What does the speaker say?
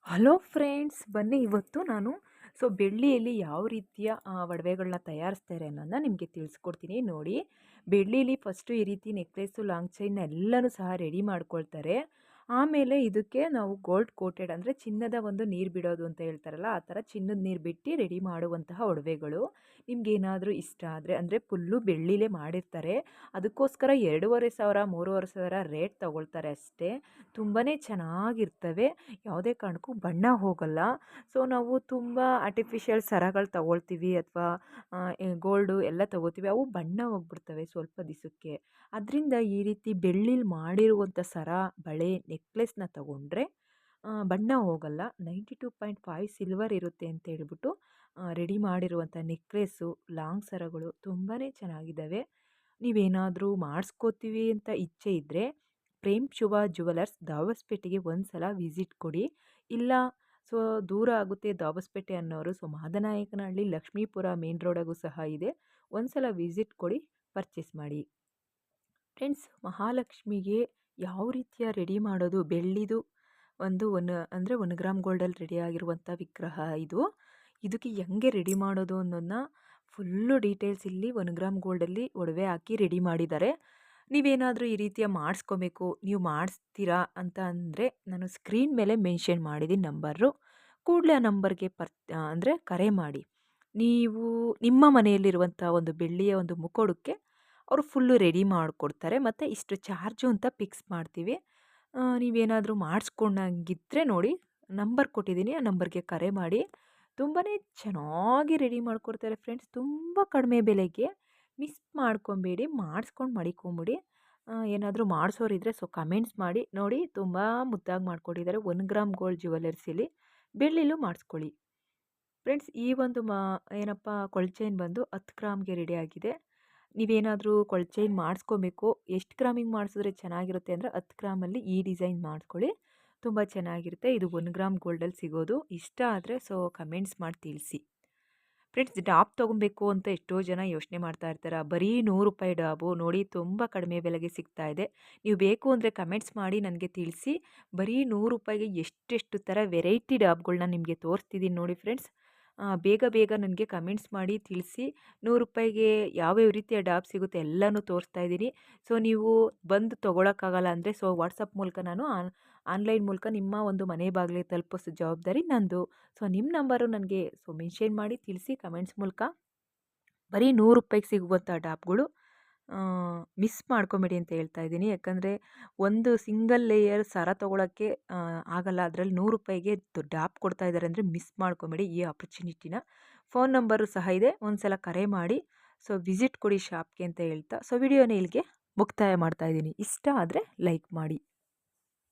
Hello friends, ಬನ್ನಿ ಇವತ್ತು ನಾನು ಬೆಳ್ಳಿಯಲ್ಲಿ ಯಾವ ರೀತಿಯ ಒಡವೆಗಳನ್ನ ತಯಾರಿಸ್ತಾರೆ ಅನ್ನೋದನ್ನ ನಿಮಗೆ ತಿಳಿಸ್ಕೊಡ್ತೀನಿ ನೋಡಿ. ಬೆಳ್ಳಿಲಿ ಫಸ್ಟು ಈ ರೀತಿ ನೆಕ್ಲೆಸ್ಸು, ಲಾಂಗ್ ಚೈನ್ ಎಲ್ಲನೂ ಸಹ ರೆಡಿ ಮಾಡ್ಕೊಳ್ತಾರೆ. ಆಮೇಲೆ ಇದಕ್ಕೆ ನಾವು ಗೋಲ್ಡ್ ಕೋಟೆಡ್ ಅಂದರೆ ಚಿನ್ನದ ಒಂದು ನೀರು ಬಿಡೋದು ಅಂತ ಹೇಳ್ತಾರಲ್ಲ, ಆ ಥರ ಚಿನ್ನದ ನೀರು ಬಿಟ್ಟು ರೆಡಿ ಮಾಡುವಂತಹ ಒಡವೆಗಳು. ನಿಮ್ಗೇನಾದರೂ ಇಷ್ಟ ಆದರೆ ಅಂದರೆ ಫುಲ್ಲು ಬೆಳ್ಳಿಲೇ ಮಾಡಿರ್ತಾರೆ. ಅದಕ್ಕೋಸ್ಕರ 2,500 3,500 ರೇಟ್ ತಗೊಳ್ತಾರೆ ಅಷ್ಟೇ. ತುಂಬಾ ಚೆನ್ನಾಗಿರ್ತವೆ, ಯಾವುದೇ ಕಾರಣಕ್ಕೂ ಬಣ್ಣ ಹೋಗಲ್ಲ. ನಾವು ತುಂಬ ಆರ್ಟಿಫಿಷಿಯಲ್ ಸರಗಳು ತಗೊಳ್ತೀವಿ ಅಥವಾ ಗೋಲ್ಡು ಎಲ್ಲ ತಗೋತೀವಿ, ಅವು ಬಣ್ಣ ಹೋಗ್ಬಿಡ್ತವೆ ಸ್ವಲ್ಪ ದಿವಸಕ್ಕೆ. ಅದರಿಂದ ಈ ರೀತಿ ಬೆಳ್ಳಿಲಿ ಮಾಡಿರುವಂಥ ಸರ, ಬಳೆ, ನೆಕ್ಲೆಸ್ನ ತಗೊಂಡ್ರೆ ಬಣ್ಣ ಹೋಗಲ್ಲ. 92.5 ಸಿಲ್ವರ್ ಇರುತ್ತೆ ಅಂತ ಹೇಳ್ಬಿಟ್ಟು ರೆಡಿ ಮಾಡಿರುವಂಥ ನೆಕ್ಲೆಸ್ಸು, ಲಾಂಗ್ ಸರಗಳು ತುಂಬಾ ಚೆನ್ನಾಗಿದ್ದಾವೆ. ನೀವೇನಾದರೂ ಮಾಡಿಸ್ಕೋತೀವಿ ಅಂತ ಇಚ್ಛೆ ಇದ್ದರೆ ಪ್ರೇಮ್ ಶುಭ ಜುವೆಲರ್ಸ್ ದಾಬಸ್ಪೇಟೆಗೆ ಒಂದು ಸಲ ವಿಸಿಟ್ ಕೊಡಿ. ಇಲ್ಲ ಸೊ ದೂರ ಆಗುತ್ತೆ ದಾಬಸ್ಪೇಟೆ ಅನ್ನೋರು, ಮಾದನಾಯಕನಹಳ್ಳಿ ಲಕ್ಷ್ಮೀಪುರ ಮೇನ್ ರೋಡಾಗೂ ಸಹ ಇದೆ. ಒಂದು ಸಲ ವಿಸಿಟ್ ಕೊಡಿ, ಪರ್ಚೇಸ್ ಮಾಡಿ. ಫ್ರೆಂಡ್ಸ್, ಮಹಾಲಕ್ಷ್ಮಿಗೆ ಯಾವ ರೀತಿಯ ರೆಡಿ ಮಾಡೋದು, ಬೆಳ್ಳಿದು ಅಂದರೆ 1 ಗ್ರಾಮ್ ಗೋಲ್ಡಲ್ಲಿ ರೆಡಿ ಆಗಿರುವಂಥ ವಿಗ್ರಹ ಇದು. ಇದಕ್ಕೆ ಹೆಂಗೆ ರೆಡಿ ಮಾಡೋದು ಅನ್ನೋದನ್ನ ಫುಲ್ಲು ಡೀಟೇಲ್ಸ್ ಇಲ್ಲಿ 1 ಗ್ರಾಮ್ ಗೋಲ್ಡಲ್ಲಿ ಒಡವೆ ಹಾಕಿ ರೆಡಿ ಮಾಡಿದ್ದಾರೆ. ನೀವೇನಾದರೂ ಈ ರೀತಿಯ ಮಾಡಿಸ್ಕೋಬೇಕು, ನೀವು ಮಾಡಿಸ್ತೀರಾ ಅಂತ ಅಂದರೆ ನಾನು ಸ್ಕ್ರೀನ್ ಮೇಲೆ ಮೆನ್ಷನ್ ಮಾಡಿದ್ದೀನಿ ನಂಬರು. ಕೂಡಲೇ ಆ ನಂಬರ್ಗೆ ಅಂದರೆ ಕರೆ ಮಾಡಿ. ನೀವು ನಿಮ್ಮ ಮನೆಯಲ್ಲಿರುವಂಥ ಒಂದು ಬೆಳ್ಳಿಯ ಒಂದು ಮುಖೋಡಕ್ಕೆ ಅವರು ಫುಲ್ಲು ರೆಡಿ ಮಾಡಿಕೊಡ್ತಾರೆ. ಮತ್ತು ಇಷ್ಟು ಚಾರ್ಜು ಅಂತ ಫಿಕ್ಸ್ ಮಾಡ್ತೀವಿ. ನೀವೇನಾದರೂ ಮಾಡಿಸ್ಕೊಂಡಂಗಿದ್ರೆ ನೋಡಿ, ನಂಬರ್ ಕೊಟ್ಟಿದ್ದೀನಿ, ಆ ನಂಬರ್ಗೆ ಕರೆ ಮಾಡಿ. ತುಂಬಾ ಚೆನ್ನಾಗಿ ರೆಡಿ ಮಾಡಿಕೊಡ್ತಾರೆ ಫ್ರೆಂಡ್ಸ್, ತುಂಬ ಕಡಿಮೆ ಬೆಲೆಗೆ. ಮಿಸ್ ಮಾಡ್ಕೊಬೇಡಿ, ಮಾಡಿಸ್ಕೊಂಡು ಮಡಿಕೊಂಬಿಡಿ. ಏನಾದರೂ ಮಾಡಿಸೋರಿದ್ರೆ ಕಮೆಂಟ್ಸ್ ಮಾಡಿ. ನೋಡಿ, ತುಂಬ ಮುದ್ದಾಗಿ ಮಾಡಿಕೊಟ್ಟಿದ್ದಾರೆ. 1 ಗ್ರಾಮ್ ಗೋಲ್ಡ್ ಜ್ಯುವೆಲರ್ಸಲ್ಲಿ ಬೆಳ್ಳಿಲೂ ಮಾಡಿಸ್ಕೊಳ್ಳಿ. ಫ್ರೆಂಡ್ಸ್, ಈ ಒಂದು ಏನಪ್ಪ ಕೊಳ್ಚೈನ್ ಬಂದು 10 ಗ್ರಾಮ್ಗೆ ರೆಡಿ ಆಗಿದೆ. ನೀವೇನಾದರೂ ಕೊಳ್ಚೈನ್ ಮಾಡಿಸ್ಕೋಬೇಕು, ಎಷ್ಟು ಗ್ರಾಮಿಗೆ ಮಾಡಿಸಿದ್ರೆ ಚೆನ್ನಾಗಿರುತ್ತೆ ಅಂದರೆ 10 ಗ್ರಾಮಲ್ಲಿ ಈ ಡಿಸೈನ್ ಮಾಡಿಸ್ಕೊಳ್ಳಿ, ತುಂಬ ಚೆನ್ನಾಗಿರುತ್ತೆ. ಇದು 1 ಗ್ರಾಮ್ ಗೋಲ್ಡಲ್ಲಿ ಸಿಗೋದು. ಇಷ್ಟ ಆದರೆ ಕಮೆಂಟ್ಸ್ ಮಾಡಿ ತಿಳಿಸಿ. ಫ್ರೆಂಡ್ಸ್, ಡಾಬ್ ತೊಗೊಬೇಕು ಅಂತ ಎಷ್ಟೋ ಜನ ಯೋಚನೆ ಮಾಡ್ತಾ ಇರ್ತಾರೆ. ಬರೀ ₹100 ಡಾಬು ನೋಡಿ, ತುಂಬ ಕಡಿಮೆ ಬೆಲೆಗೆ ಸಿಗ್ತಾ ಇದೆ. ನೀವು ಬೇಕು ಅಂದರೆ ಕಮೆಂಟ್ಸ್ ಮಾಡಿ ನನಗೆ ತಿಳಿಸಿ. ಬರೀ ₹100ಗೆ ಎಷ್ಟೆಷ್ಟು ಥರ ವೆರೈಟಿ ಡಾಬ್ಗಳನ್ನ ನಿಮಗೆ ತೋರಿಸ್ತಿದ್ದೀನಿ ನೋಡಿ ಫ್ರೆಂಡ್ಸ್. ಬೇಗ ಬೇಗ ನನಗೆ ಕಮೆಂಟ್ಸ್ ಮಾಡಿ ತಿಳಿಸಿ. ₹100ಗೆ ಯಾವ್ಯಾವ ರೀತಿಯ ಡಾಬ್ ಸಿಗುತ್ತೆ ಎಲ್ಲನೂ ತೋರಿಸ್ತಾ ಇದ್ದೀನಿ. ನೀವು ಬಂದು ತೊಗೊಳಕ್ಕಾಗಲ್ಲ ಅಂದರೆ ವಾಟ್ಸಪ್ ಮೂಲಕ ನಾನು ಆನ್ಲೈನ್ ಮೂಲಕ ನಿಮ್ಮ ಒಂದು ಮನೆ ಬಾಗಿಲಿಗೆ ತಲುಪಿಸೋ ಜವಾಬ್ದಾರಿ ನಂದು. ನಿಮ್ಮ ನಂಬರು ನನಗೆ ಮೆನ್ಷನ್ ಮಾಡಿ ತಿಳಿಸಿ ಕಮೆಂಟ್ಸ್ ಮೂಲಕ. ಬರೀ ₹100ಗೆ ಸಿಗುವಂಥ ಡಾಬ್ಗಳು ಮಿಸ್ ಮಾಡ್ಕೊಬೇಡಿ ಅಂತ ಹೇಳ್ತಾ ಇದ್ದೀನಿ. ಯಾಕಂದರೆ ಒಂದು ಸಿಂಗಲ್ ಲೇಯರ್ ಸರ ತೊಗೊಳಕ್ಕೆ ಆಗಲ್ಲ. ಅದರಲ್ಲಿ ₹100ಗೆ ಡಾಬ್ ಕೊಡ್ತಾ ಇದ್ದಾರೆ ಅಂದರೆ ಮಿಸ್ ಮಾಡ್ಕೊಬೇಡಿ ಈ ಆಪರ್ಚುನಿಟಿನ. ಫೋನ್ ನಂಬರು ಸಹ ಇದೆ, ಒಂದು ಸಲ ಕರೆ ಮಾಡಿ. ವಿಸಿಟ್ ಕೊಡಿ ಶಾಪ್ಗೆ ಅಂತ ಹೇಳ್ತಾ ವಿಡಿಯೋನ ಇಲ್ಲಿಗೆ ಮುಕ್ತಾಯ ಮಾಡ್ತಾ ಇದ್ದೀನಿ. ಇಷ್ಟ ಆದರೆ ಲೈಕ್ ಮಾಡಿ.